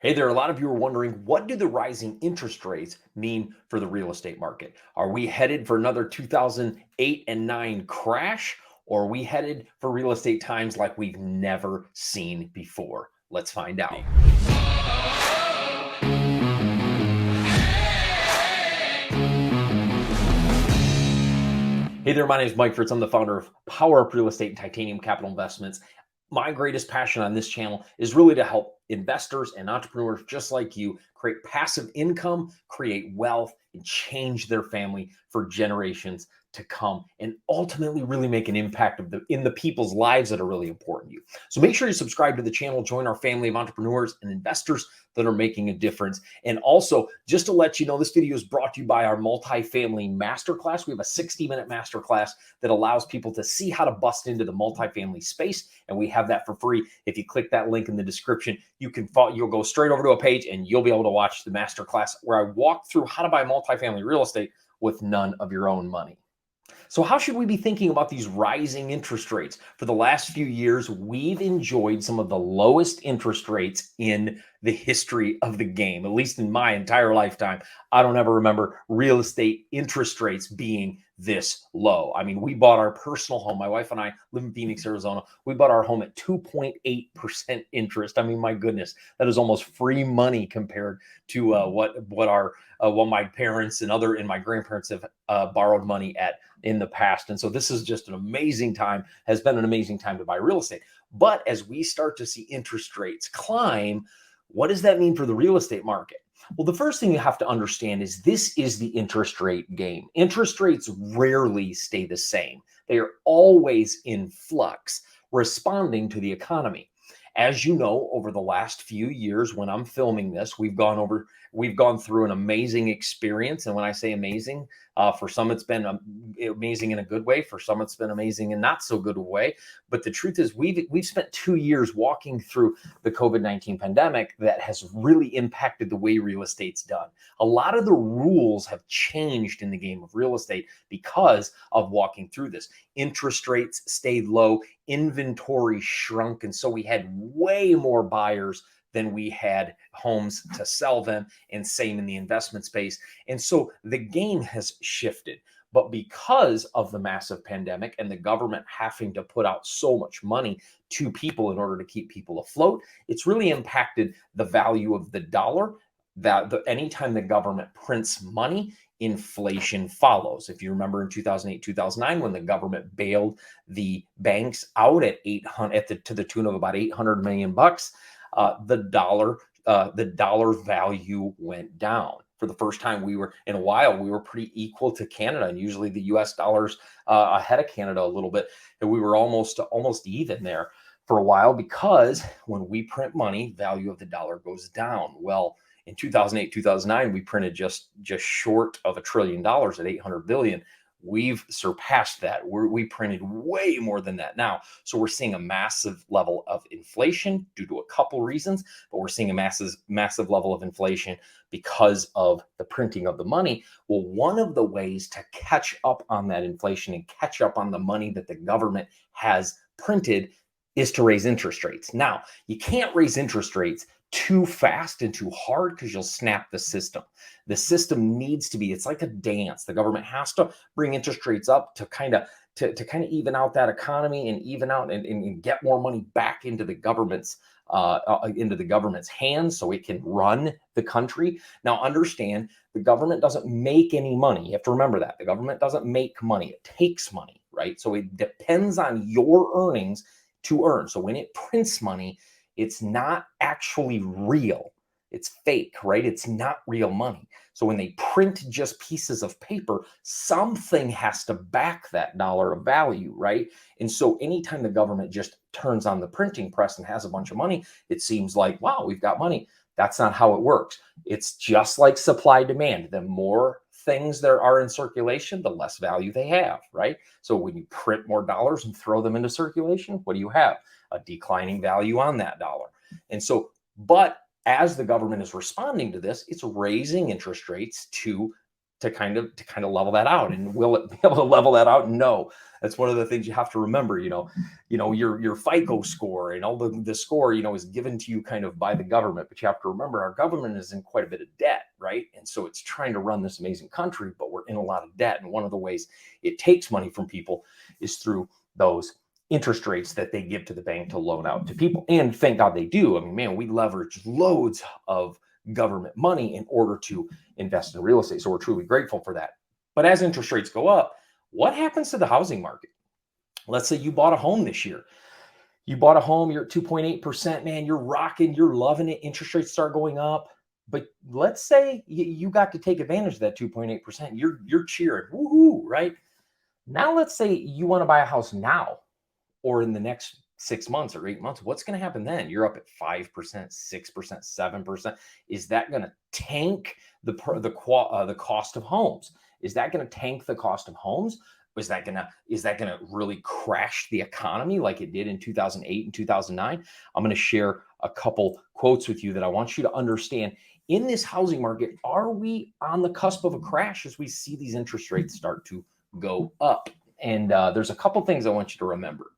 Hey there, a lot of you are wondering, what do the rising interest rates mean for the real estate market? Are we headed for another 2008 and 9 crash, or are we headed for real estate times like we've never seen before? Let's find out. Hey there, my name is Mike Fritz. I'm the founder of Power Up Real Estate and Titanium Capital Investments. My greatest passion on this channel is really to help investors and entrepreneurs just like you create passive income, create wealth, and change their family for generations to come, and ultimately really make an impact in the people's lives that are really important to you. So make sure you subscribe to the channel, join our family of entrepreneurs and investors that are making a difference. And also, just to let you know, this video is brought to you by our multifamily masterclass. We have a 60-minute masterclass that allows people to see how to bust into the multifamily space, and we have that for free. If you click that link in the description, you'll go straight over to a page and you'll be able to watch the masterclass where I walk through how to buy multifamily real estate with none of your own money. So how should we be thinking about these rising interest rates? For the last few years, we've enjoyed some of the lowest interest rates in the history of the game, at least in my entire lifetime. I don't ever remember real estate interest rates being this low. I mean, we bought our personal home. My wife and I live in Phoenix, Arizona. We bought our home at 2.8% interest. I mean, my goodness, that is almost free money compared to what my parents and my grandparents have borrowed money at in the past. And so this is just an amazing time, has been an amazing time to buy real estate. But as we start to see interest rates climb, what does that mean for the real estate market? Well, the first thing you have to understand is this is the interest rate game. Interest rates rarely stay the same. They are always in flux, responding to the economy. As you know, over the last few years, when I'm filming this, we've gone through an amazing experience. And when I say amazing, for some it's been amazing in a good way. For some it's been amazing in not so good a way. But the truth is, we've spent 2 years walking through the COVID-19 pandemic that has really impacted the way real estate's done. A lot of the rules have changed in the game of real estate because of walking through this. Interest rates stayed low, inventory shrunk, and so we had way more buyers than we had homes to sell them, and same in the investment space. And so the game has shifted. But because of the massive pandemic and the government having to put out so much money to people in order to keep people afloat, it's really impacted the value of the dollar. Anytime the government prints money, inflation follows. If you remember in 2008, 2009, when the government bailed the banks out at 800 to the tune of about 800 million bucks, the dollar value went down. For the first time we were pretty equal to Canada, and usually the US dollar's ahead of Canada a little bit, and we were almost even there for a while, because when we print money, value of the dollar goes down. Well, in 2008, 2009, we printed just short of $1 trillion at 800 billion. We've surpassed that. We printed way more than that now. So we're seeing a massive level of inflation due to a couple reasons, but we're seeing a massive level of inflation because of the printing of the money. Well, one of the ways to catch up on that inflation and catch up on the money that the government has printed is to raise interest rates. Now, you can't raise interest rates too fast and too hard because you'll snap the system. The system needs to be, it's like a dance. The government has to bring interest rates up to kind of even out that economy and even out and get more money back into the government's hands so it can run the country. Now, understand, the government doesn't make any money. You have to remember that. The government doesn't make money. It takes money, right? So it depends on your earnings to earn. So when it prints money, it's not actually real. It's fake, right? It's not real money. So when they print just pieces of paper, something has to back that dollar of value, right? And so anytime the government just turns on the printing press and has a bunch of money, it seems like, wow, we've got money. That's not how it works. It's just like supply demand. The more things there are in circulation, the less value they have, right? So when you print more dollars and throw them into circulation, what do you have? A declining value on that dollar. And so, but as the government is responding to this, it's raising interest rates to to kind of level that out. And will it be able to level that out? No. That's one of the things you have to remember. Your FICO score and all the score, is given to you kind of by the government, but you have to remember our government is in quite a bit of debt, right? And so it's trying to run this amazing country, but we're in a lot of debt. And one of the ways it takes money from people is through those interest rates that they give to the bank to loan out to people. And thank God they do. I mean, man, we leverage loads of government money in order to invest in real estate. So we're truly grateful for that. But as interest rates go up, what happens to the housing market? Let's say you bought a home this year. You bought a home, you're at 2.8%, man, you're rocking, you're loving it. Interest rates start going up. But let's say you got to take advantage of that 2.8%. You're cheering, woohoo, right? Now let's say you want to buy a house now or in the next 6 months or 8 months. What's going to happen then? You're up at 5%, 6%, 7%. Is that going to tank the cost of homes? Is that going to tank the cost of homes? Is that gonna really crash the economy like it did in 2008 and 2009? I'm going to share a couple quotes with you that I want you to understand. In this housing market, are we on the cusp of a crash as we see these interest rates start to go up? And there's a couple things I want you to remember.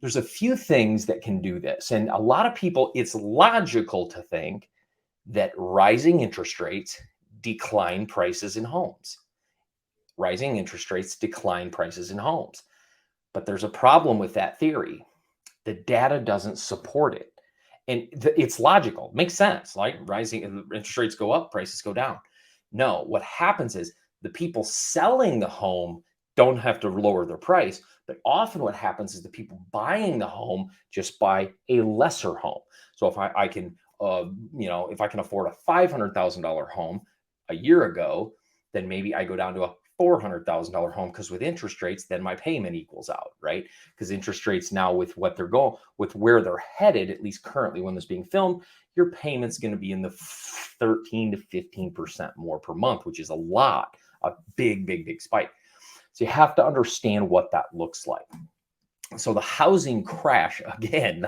There's a few things that can do this. And a lot of people, it's logical to think that rising interest rates decline prices in homes. Rising interest rates decline prices in homes. But there's a problem with that theory. The data doesn't support it. And it's logical. It makes sense. Like rising interest rates go up, prices go down. No, what happens is the people selling the home don't have to lower their price. But often what happens is the people buying the home just buy a lesser home. So if I can, if I can afford a $500,000 home a year ago, then maybe I go down to a $400,000 home, because with interest rates, then my payment equals out, right? Because interest rates now with what they're going, with where they're headed, at least currently when this is being filmed, your payment's going to be in the 13 to 15% more per month, which is a lot, a big, big, big spike. So you have to understand what that looks like. So the housing crash, again,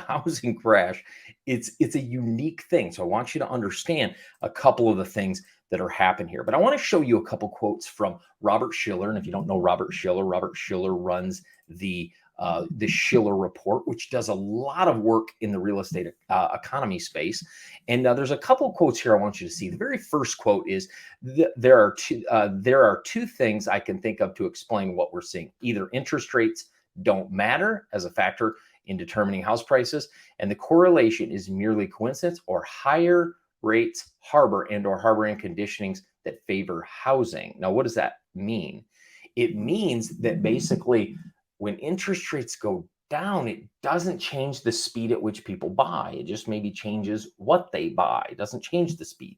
it's a unique thing. So I want you to understand a couple of the things that are happening here. But I want to show you a couple quotes from Robert Shiller. And if you don't know Robert Shiller runs the Shiller Report, which does a lot of work in the real estate economy space. And there's a couple quotes here I want you to see. The very first quote is, there are two things I can think of to explain what we're seeing. Either interest rates don't matter as a factor in determining house prices, and the correlation is merely coincidence, or higher rates harbor harboring conditionings that favor housing. Now, what does that mean? It means that basically when interest rates go down, it doesn't change the speed at which people buy. It just maybe changes what they buy. It doesn't change the speed.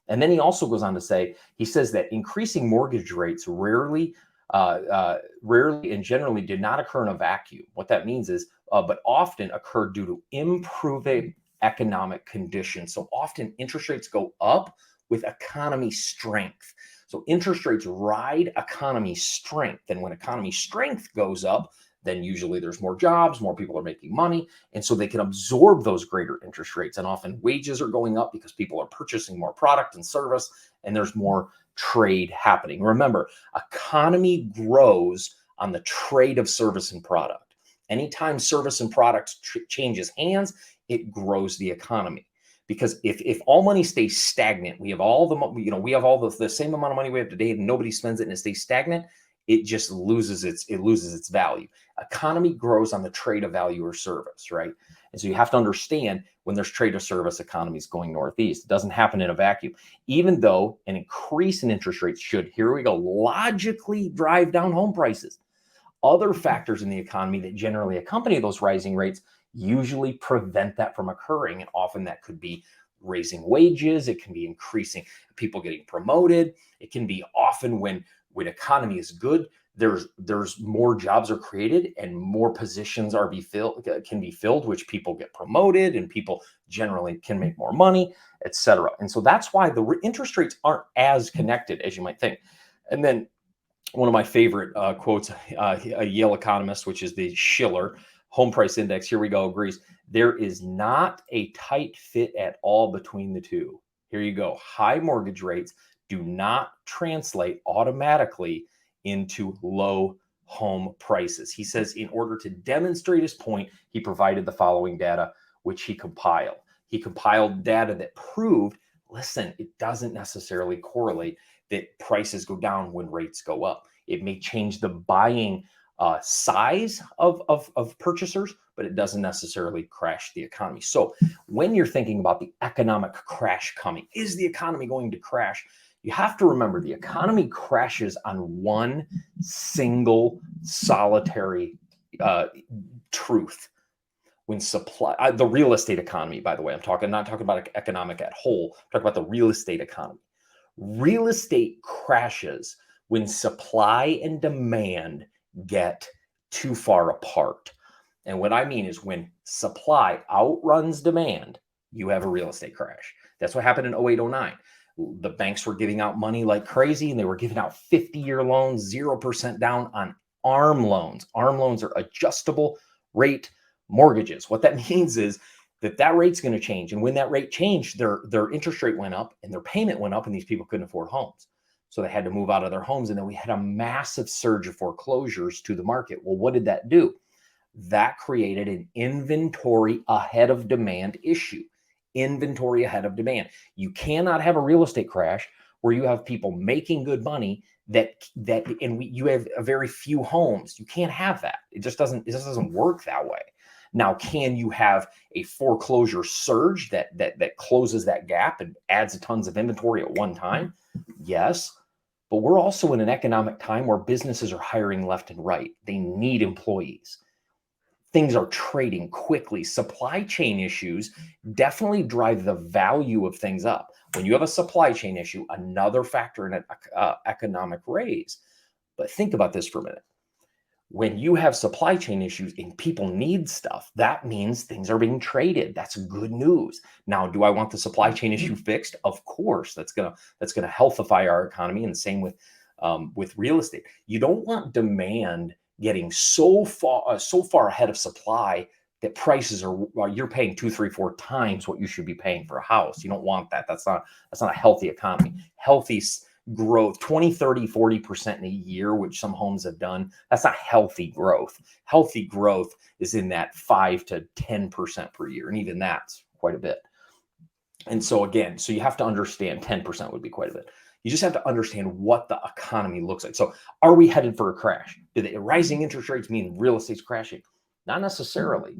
And then he also goes on to say, he says that increasing mortgage rates rarely and generally did not occur in a vacuum. What that means is, but often occur due to improving economic conditions. So often interest rates go up with economy strength. So interest rates ride economy strength. And when economy strength goes up, then usually there's more jobs, more people are making money. And so they can absorb those greater interest rates. And often wages are going up because people are purchasing more product and service, and there's more trade happening. Remember, economy grows on the trade of service and product. Anytime service and products changes hands, it grows the economy. Because if all money stays stagnant, we have all the same amount of money we have today, and nobody spends it, and it stays stagnant, it just loses its value. Economy grows on the trade of value or service, right? And so you have to understand, when there's trade of service, economy is going northeast. It doesn't happen in a vacuum. Even though an increase in interest rates should, here we go, logically drive down home prices, other factors in the economy that generally accompany those rising rates usually prevent that from occurring. And often that could be raising wages. It can be increasing people getting promoted. It can be often when economy is good, there's more jobs are created and more positions can be filled, which people get promoted and people generally can make more money, etc. And so that's why the interest rates aren't as connected as you might think. And then one of my favorite quotes, a Yale economist, which is the Shiller Home Price Index, here we go, agrees, there is not a tight fit at all between the two. Here you go. High mortgage rates do not translate automatically into low home prices. He says in order to demonstrate his point, he provided the following data, which he compiled. He compiled data that proved, listen, it doesn't necessarily correlate that prices go down when rates go up. It may change the buying size of purchasers, but it doesn't necessarily crash the economy. So when you're thinking about the economic crash coming, is the economy going to crash? You have to remember the economy crashes on one single solitary truth. When supply, the real estate economy, by the way, not talking about economic at whole, I'm talking about the real estate economy. Real estate crashes when supply and demand get too far apart. And what I mean is when supply outruns demand, you have a real estate crash. That's what happened in 0809. The banks were giving out money like crazy, and they were giving out 50-year loans, 0% down on ARM loans. ARM loans are adjustable rate mortgages. What that means is that rate's going to change. And when that rate changed, their interest rate went up and their payment went up, and these people couldn't afford homes. So they had to move out of their homes. And then we had a massive surge of foreclosures to the market. Well, what did that do? That created an inventory ahead of demand issue. Inventory ahead of demand. You cannot have a real estate crash where you have people making good money you have a very few homes. You can't have that. It just doesn't work that way. Now, can you have a foreclosure surge that closes that gap and adds tons of inventory at one time? Yes. But we're also in an economic time where businesses are hiring left and right. They need employees. Things are trading quickly. Supply chain issues definitely drive the value of things up. When you have a supply chain issue, another factor in an economic raise. But think about this for a minute. When you have supply chain issues and people need stuff, that means things are being traded. That's good news. Now, do I want the supply chain issue fixed? Of course, that's gonna healthify our economy, and the same with real estate. You don't want demand getting so far ahead of supply that prices you're paying 2, 3, 4 times what you should be paying for a house. You don't want that. That's not a healthy economy. Healthy growth, 20, 30, 40% in a year, which some homes have done. That's not healthy growth. Healthy growth is in that 5 to 10% per year. And even that's quite a bit. And so again, you have to understand 10% would be quite a bit. You just have to understand what the economy looks like. So are we headed for a crash? Do the rising interest rates mean real estate's crashing? Not necessarily.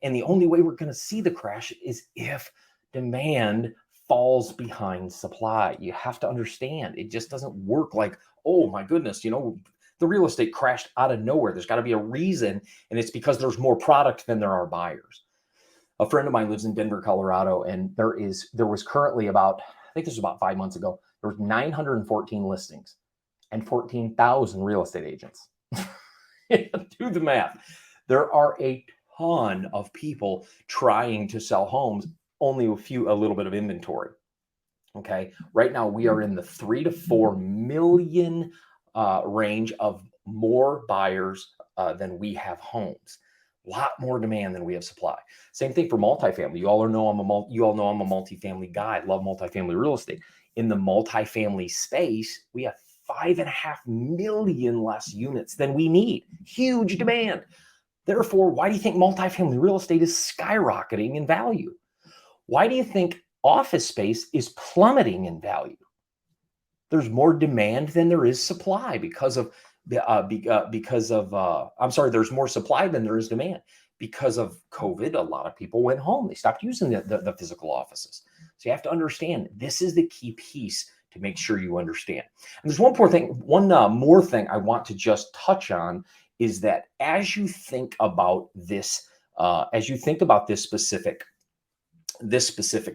And the only way we're going to see the crash is if demand falls behind supply. You have to understand it just doesn't work like, oh my goodness, the real estate crashed out of nowhere. There's got to be a reason, and it's because there's more product than there are buyers. A friend of mine lives in Denver, Colorado, and there was currently I think this was about 5 months ago, there was 914 listings and 14,000 real estate agents. Do the math. There are a ton of people trying to sell homes, only a little bit of inventory. Okay. Right now we are in the 3 to 4 million range of more buyers than we have homes. A lot more demand than we have supply. Same thing for multifamily. You all know I'm a multifamily guy. I love multifamily real estate. In the multifamily space, we have 5.5 million less units than we need. Huge demand. Therefore, why do you think multifamily real estate is skyrocketing in value? Why do you think office space is plummeting in value? There's more demand than there is supply there's more supply than there is demand. Because of COVID, a lot of people went home. They stopped using the physical offices. So you have to understand, this is the key piece to make sure you understand. And there's one more thing I want to just touch on is that as you think about this specific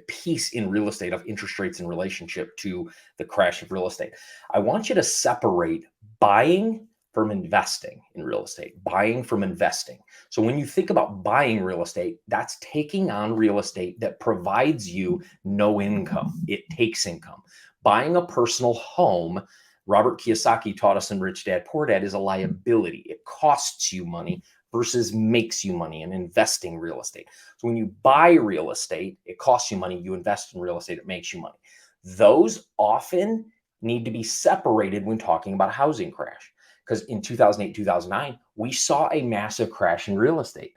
piece in real estate of interest rates in relationship to the crash of real estate, I want you to separate buying from investing in real estate. Buying from investing. So when you think about buying real estate, that's taking on real estate that provides you no income. It takes income. Buying a personal home, Robert Kiyosaki taught us in Rich Dad Poor Dad, is a liability. It costs you money versus makes you money in investing real estate. So when you buy real estate, it costs you money. You invest in real estate, it makes you money. Those often need to be separated when talking about a housing crash. Because in 2008, 2009, we saw a massive crash in real estate,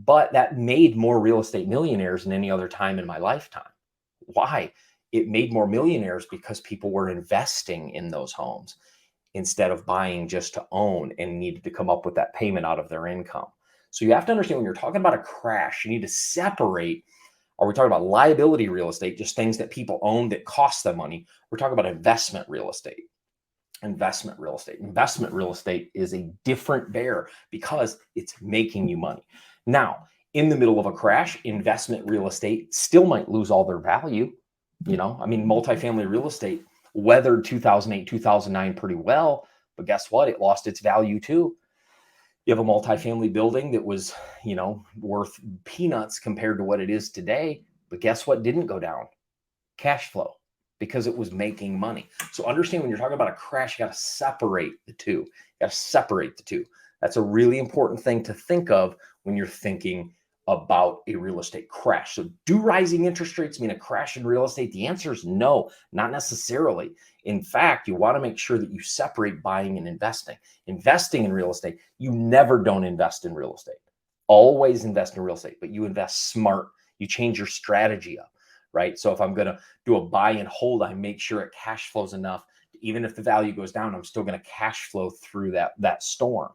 but that made more real estate millionaires than any other time in my lifetime. Why? It made more millionaires because people were investing in those homes instead of buying just to own and needed to come up with that payment out of their income. So you have to understand when you're talking about a crash, you need to separate. Are we talking about liability real estate, just things that people own that cost them money? We're talking about investment real estate. Investment real estate. Investment real estate is a different bear because it's making you money. Now, in the middle of a crash, investment real estate still might lose all their value. I mean, multifamily real estate weathered 2008, 2009 pretty well, but guess what? It lost its value too. You have a multifamily building that was, worth peanuts compared to what it is today, but guess what didn't go down? Cash flow, because it was making money. So understand when you're talking about a crash, you got to separate the two. You got to separate the two. That's a really important thing to think of when you're thinking about a real estate crash. So do rising interest rates mean a crash in real estate? The answer is no, not necessarily. In fact, you want to make sure that you separate buying and investing. Investing in real estate, you never don't invest in real estate. Always invest in real estate, but you invest smart. You change your strategy up, right? So if I'm going to do a buy and hold, I make sure it cash flows enough. Even if the value goes down, I'm still going to cash flow through that storm.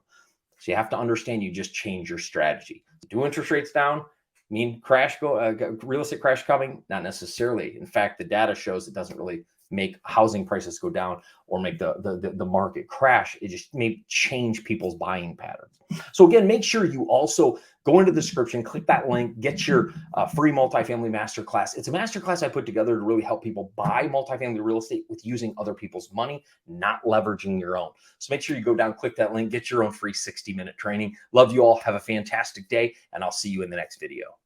So you have to understand, you just change your strategy. Do interest rates down mean real estate crash coming? Not necessarily. In fact, the data shows it doesn't really make housing prices go down or make the market crash. It just may change people's buying patterns. So again, make sure you also go into the description, click that link, get your free multifamily masterclass. It's a masterclass I put together to really help people buy multifamily real estate with using other people's money, not leveraging your own. So make sure you go down, click that link, get your own free 60-minute training. Love you all. Have a fantastic day, and I'll see you in the next video.